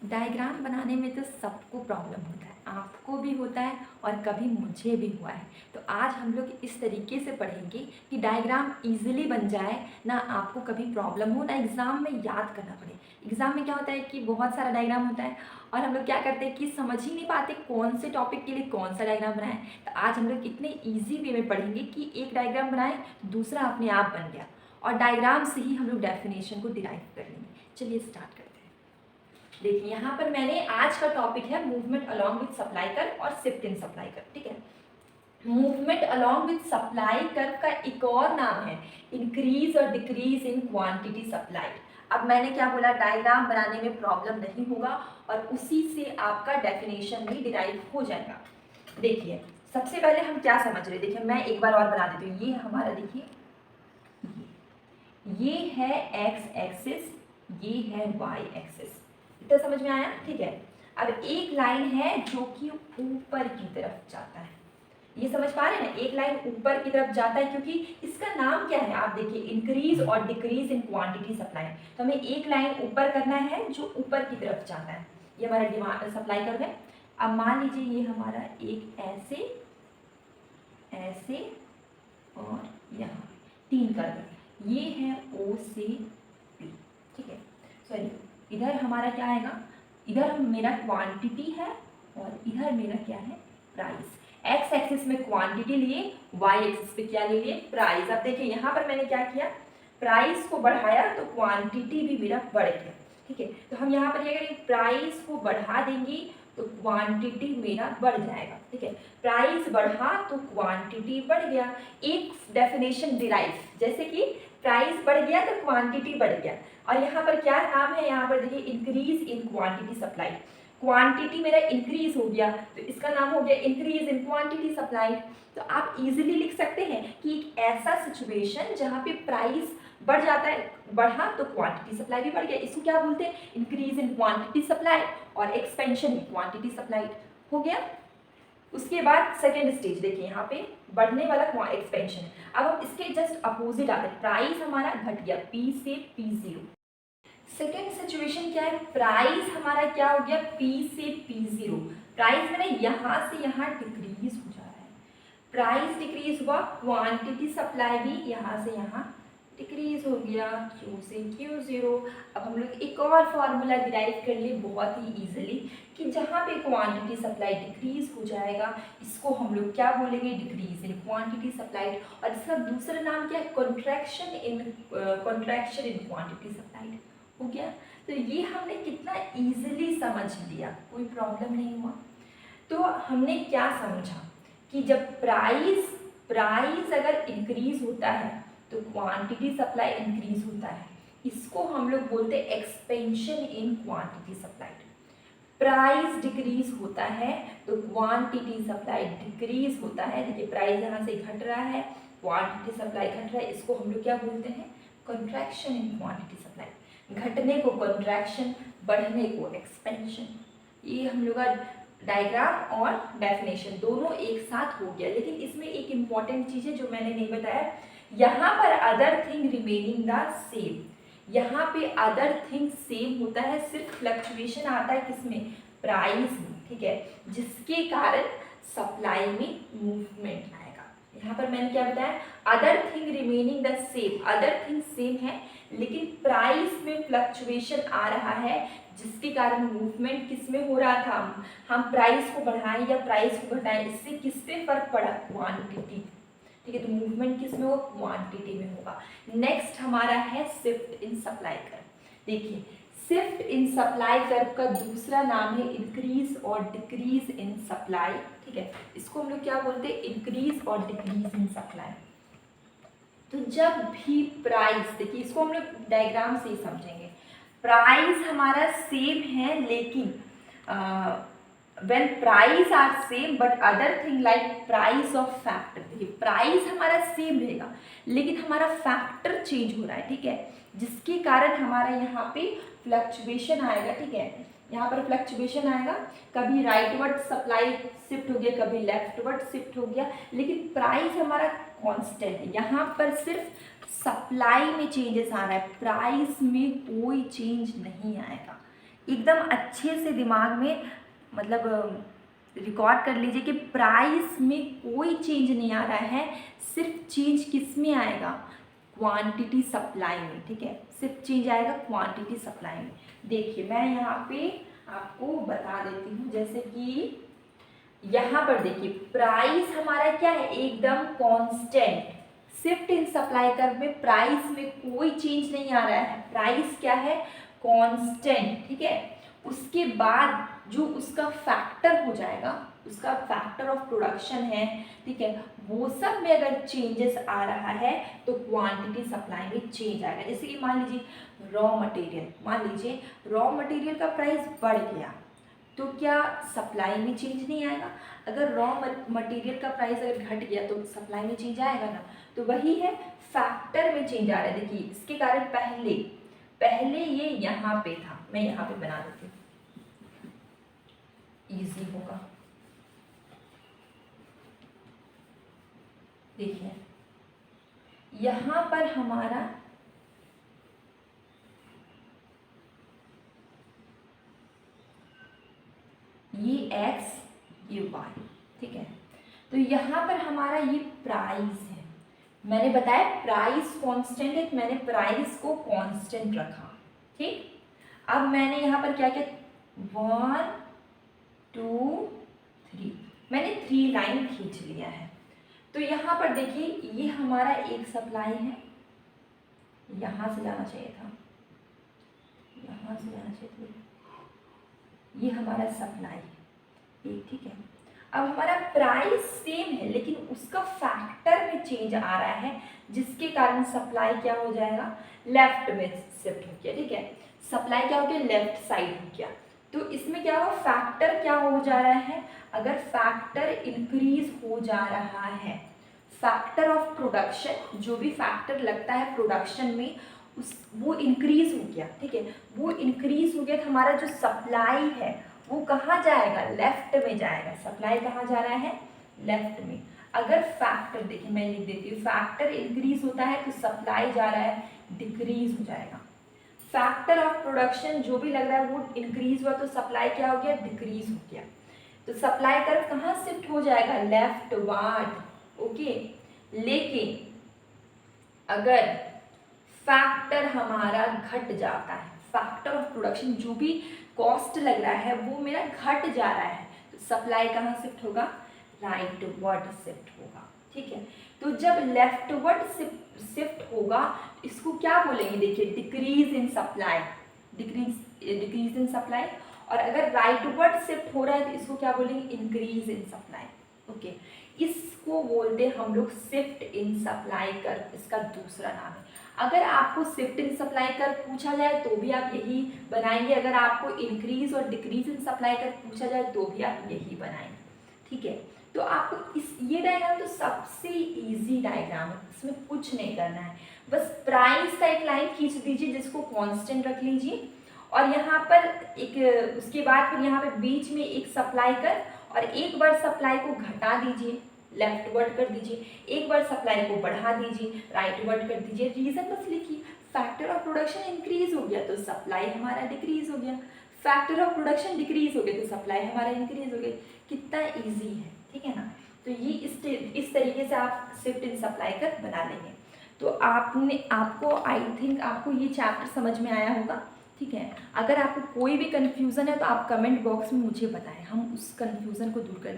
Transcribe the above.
Diagram बनाने में तो सबको प्रॉब्लम होता है, आपको भी होता है और कभी मुझे भी हुआ है। तो आज हम लोग इस तरीके से पढ़ेंगे कि डायग्राम इजीली बन जाए, ना आपको कभी प्रॉब्लम हो, ना एग्ज़ाम में याद करना पड़े। एग्ज़ाम में क्या होता है कि बहुत सारा डायग्राम होता है और हम लोग क्या करते हैं कि समझ ही नहीं पाते कौन से टॉपिक के लिए कौन सा डायग्राम बनाएं। तो आज हम लोग इतने ईजी वे में पढ़ेंगे कि एक डायग्राम बनाएं, दूसरा अपने आप बन गया और डायग्राम से ही हम लोग डेफिनेशन को डिराइव कर लेंगे। चलिए स्टार्ट करते हैं। देखिए यहाँ पर मैंने आज का टॉपिक है movement along with supply curve और शिफ्ट इन सप्लाई कर्व। ठीक है, movement along with supply curve का एक और नाम है इंक्रीज और डिक्रीज इन क्वांटिटी सप्लाइड। अब मैंने क्या बोला, डायग्राम बनाने में प्रॉब्लम नहीं होगा और उसी से आपका डेफिनेशन भी डिराइव हो जाएगा। देखिए सबसे पहले हम क्या समझ रहे, देखिए मैं एक बार और बना देती हूँ। ये हमारा देखिए ये है एक्स एक्सिस, ये है वाई एक्सिस। इतना समझ में आया? ठीक है, अब एक लाइन है जो कि ऊपर की तरफ जाता है। ये समझ पा रहे हैं ना, एक लाइन ऊपर की तरफ जाता है क्योंकि इसका नाम क्या है, आप देखिए इंक्रीज और डिक्रीज इन क्वांटिटी सप्लाई। तो हमें एक लाइन ऊपर करना है जो ऊपर की तरफ जाता है। ये हमारा डिमांड सप्लाई कर्व है। अब मान लीजिए ये हमारा एक ऐसे ऐसे और यहाँ तीन कर्व है। ये है ओ से पी। ठीक है, सॉरी इधर हमारा क्या आएगा, इधर मेरा क्वांटिटी है और इधर मेरा क्या है, प्राइस। एक्स एक्सिस में क्वांटिटी लिए, वाई एक्सिस पे क्या ले लिए, प्राइस। अब देखिए यहाँ पर मैंने क्या किया, प्राइस को बढ़ाया तो क्वांटिटी भी मेरा बढ़ गया। ठीक है, तो हम यहाँ पर ये करेंगे, प्राइस को बढ़ा देंगे तो क्वांटिटी मेरा बढ़ जाएगा। ठीक है, प्राइस बढ़ा तो क्वांटिटी बढ़ गया। एक डेफिनेशन डिराइव, जैसे कि प्राइस बढ़ गया तो क्वांटिटी बढ़ गया। और यहाँ पर क्या नाम है, यहाँ पर देखिए increase in quantity supply. Quantity मेरा इंक्रीज हो गया तो इसका नाम हो गया इंक्रीज इन क्वांटिटी सप्लाई। तो आप इजीली लिख सकते हैं कि एक ऐसा सिचुएशन जहाँ पे प्राइस बढ़ जाता है, बढ़ा तो क्वांटिटी सप्लाई भी बढ़ गया, इसको क्या बोलते हैं, इंक्रीज इन क्वांटिटी सप्लाई और एक्सपेंशन इन क्वांटिटी सप्लाई हो गया। उसके बाद सेकेंड स्टेज देखिए, यहाँ पे बढ़ने वाला एक्सपेंशन। अब हम इसके जस्ट अपोजिट आते हैं, प्राइस हमारा घट गया P से P0। सेकेंड सिचुएशन क्या है, प्राइस हमारा क्या हो गया, P से P0। प्राइस मैंने यहाँ से यहाँ डिक्रीज हो जा रहा है, प्राइस डिक्रीज हुआ, क्वांटिटी सप्लाई भी यहाँ से यहाँ डिक्रीज हो गया, Q से Q0। अब हम लोग एक और फॉर्मूला डिराइव कर लिए बहुत ही इजीली कि जहाँ पे क्वांटिटी सप्लाई डिक्रीज हो जाएगा इसको हम लोग क्या बोलेंगे, डिक्रीज इन क्वांटिटी सप्लाइड। और इसका दूसरा नाम क्या है, कॉन्ट्रैक्शन इन क्वांटिटी सप्लाइड हो गया। तो ये हमने कितना इजीली समझ लिया, कोई प्रॉब्लम नहीं हुआ। तो हमने क्या समझा कि जब प्राइस अगर इंक्रीज होता है तो क्वांटिटी सप्लाई इंक्रीज होता है, इसको हम लोग बोलते हैं expansion in quantity supplied. Price decrease होता है तो क्वांटिटी सप्लाई डिक्रीज होता है। देखिए प्राइस यहाँ से घट रहा है, क्वांटिटी सप्लाई घट रहा है, इसको हम लोग क्या बोलते हैं, कॉन्ट्रैक्शन इन क्वांटिटी सप्लाई। घटने को कॉन्ट्रैक्शन, बढ़ने को एक्सपेंशन। ये हम लोग का डायग्राम और डेफिनेशन दोनों एक साथ हो गया। लेकिन इसमें एक इम्पॉर्टेंट चीज़ है जो मैंने नहीं बताया, यहाँ पर other thing remaining the same, यहाँ पे अदर थिंग सेम होता है, सिर्फ फ्लक्चुएशन आता है किसमें, प्राइस में। ठीक है, जिसके कारण सप्लाई में मूवमेंट आएगा। यहाँ पर मैंने क्या बताया, other thing remaining the same, other thing same है लेकिन प्राइस में फ्लक्चुएशन आ रहा है जिसके कारण मूवमेंट किस में हो रहा था, हम प्राइस को बढ़ाएं या प्राइस को घटाएं, इससे किस पे फर्क पड़ा, क्वांटिटी। ठीक है, तो मूवमेंट किस में होगा, क्वांटिटी में होगा। नेक्स्ट हमारा है शिफ्ट इन सप्लाई कर्व। देखिए शिफ्ट इन सप्लाई कर्व का दूसरा नाम है इंक्रीज और डिक्रीज इन सप्लाई। ठीक है, इसको हम लोग क्या बोलते हैं, इंक्रीज और डिक्रीज इन सप्लाई। तो जब भी प्राइस, देखिए इसको हम लोग डायग्राम से ही समझेंगे, प्राइस हमारा सेम है लेकिन when price are same but other thing like price of factor, देखिए प्राइस हमारा सेम रहेगा लेकिन हमारा फैक्टर चेंज हो रहा है। ठीक है, जिसके कारण हमारा यहाँ पे फ्लक्चुएशन आएगा। ठीक है, यहाँ पर फ्लक्चुएशन आएगा, कभी राइटवर्ड सप्लाई शिफ्ट हो गया, कभी लेफ्टवर्ड शिफ्ट हो गया, लेकिन प्राइस हमारा कांस्टेंट है। यहाँ पर सिर्फ सप्लाई में चेंजेस आ रहा है, प्राइस में कोई चेंज नहीं आएगा। एकदम अच्छे से दिमाग में मतलब रिकॉर्ड कर लीजिए कि प्राइस में कोई चेंज नहीं आ रहा है, सिर्फ चेंज किस में आएगा, क्वांटिटी सप्लाई में। ठीक है, सिर्फ चेंज आएगा क्वांटिटी सप्लाई में। देखिए मैं यहाँ पे आपको बता देती हूँ, जैसे कि यहाँ पर देखिए प्राइस हमारा क्या है, एकदम constant. Shift in supply curve में प्राइस में कोई चेंज नहीं आ रहा है, प्राइस क्या है, कांस्टेंट। ठीक है, उसके बाद जो उसका फैक्टर हो जाएगा, उसका फैक्टर ऑफ प्रोडक्शन है, ठीक है, वो सब में अगर चेंजेस आ रहा है तो क्वांटिटी सप्लाई में चेंज आएगा। जैसे कि मान लीजिए रॉ मटेरियल, मान लीजिए रॉ मटेरियल का प्राइस बढ़ गया तो क्या सप्लाई में चेंज नहीं आएगा? अगर रॉ मटेरियल का प्राइस अगर घट गया तो सप्लाई में चेंज आएगा ना। तो वही है, फैक्टर में चेंज आ रहा है। देखिए इसके कारण पहले ये यहाँ पे था, मैं यहाँ पे बना देती हूँ, इजी होगा। देखिए यहाँ पर हमारा ये x ये y, ठीक है। तो यहाँ पर हमारा ये प्राइस है, मैंने बताया प्राइस कांस्टेंट है, तो मैंने प्राइस को कांस्टेंट रखा। ठीक, अब मैंने यहाँ पर क्या किया, 1 2 3, मैंने 3 लाइन खींच लिया है। तो यहाँ पर देखिए ये हमारा एक सप्लाई है, यहाँ से जाना चाहिए था, यहाँ से जाना चाहिए था, ये हमारा सप्लाई है एक। ठीक है, अब हमारा प्राइस सेम है लेकिन उसका फैक्टर में चेंज आ रहा है, जिसके कारण सप्लाई क्या हो जाएगा, लेफ्ट में शिफ्ट हो गया। ठीक है, सप्लाई क्या हो गया, लेफ्ट साइड हो गया। तो इसमें क्या हो, फैक्टर क्या हो जा रहा है, अगर फैक्टर इंक्रीज हो जा रहा है, फैक्टर ऑफ प्रोडक्शन, जो भी फैक्टर लगता है प्रोडक्शन में वो इंक्रीज हो गया। ठीक है, वो इंक्रीज हो गया तो हमारा जो सप्लाई है वो कहाँ जाएगा, लेफ्ट में जाएगा। सप्लाई कहाँ जा रहा है, लेफ्ट में। अगर फैक्टर, देखिए मैं लिख देती हूँ, फैक्टर इंक्रीज होता है तो सप्लाई जा रहा है डिक्रीज हो जाएगा। फैक्टर ऑफ प्रोडक्शन जो भी लग रहा है वो इंक्रीज हुआ तो सप्लाई क्या हो गया, डिक्रीज हो गया। तो सप्लाई कर्व कहाँ शिफ्ट हो जाएगा, लेफ्ट वार्ड। ओके, लेकिन अगर फैक्टर हमारा घट जाता है, फैक्टर ऑफ प्रोडक्शन जो भी कॉस्ट लग रहा है वो मेरा घट जा रहा है, तो सप्लाई कहाँ शिफ्ट होगा, राइट वर्ड शिफ्ट होगा। ठीक है, तो जब लेफ्ट वर्ड शिफ्ट होगा इसको क्या बोलेंगे, देखिए decrease in supply, decrease in supply. और अगर राइट वर्ड शिफ्ट हो रहा है तो इसको क्या बोलेंगे, इंक्रीज इन सप्लाई। ओके, इसको बोलते हैं हम लोग शिफ्ट इन सप्लाई कर, इसका दूसरा नाम है। अगर आपको शिफ्ट इन सप्लाई कर पूछा जाए तो भी आप यही बनाएंगे, अगर आपको इंक्रीज और डिक्रीज इन सप्लाई कर पूछा जाए तो भी आप यही बनाएंगे। ठीक है, तो आपको ये डायग्राम तो सबसे इजी डायग्राम है, इसमें कुछ नहीं करना है, बस प्राइस का एक लाइन खींच दीजिए जिसको कांस्टेंट रख लीजिए, और यहाँ पर एक उसके बाद फिर यहाँ पे बीच में एक सप्लाई कर और एक बार सप्लाई को घटा दीजिए, लेफ्ट वर्ड कर दीजिए, एक बार सप्लाई को बढ़ा दीजिए, राइट वर्ड कर दीजिए। रीजन बस लिखिए, फैक्टर ऑफ प्रोडक्शन इंक्रीज हो गया तो सप्लाई हमारा डिक्रीज हो गया, फैक्टर ऑफ प्रोडक्शन डिक्रीज हो गया तो सप्लाई हमारा इंक्रीज हो गया। कितना इजी है, ठीक है ना। तो ये इस तरीके से आप शिफ्ट इन सप्लाई कर बना लेंगे। तो आपको आई थिंक आपको ये चैप्टर समझ में आया होगा। ठीक है, अगर आपको कोई भी कन्फ्यूज़न है तो आप कमेंट बॉक्स में मुझे बताएं, हम उस कन्फ्यूज़न को दूर करें।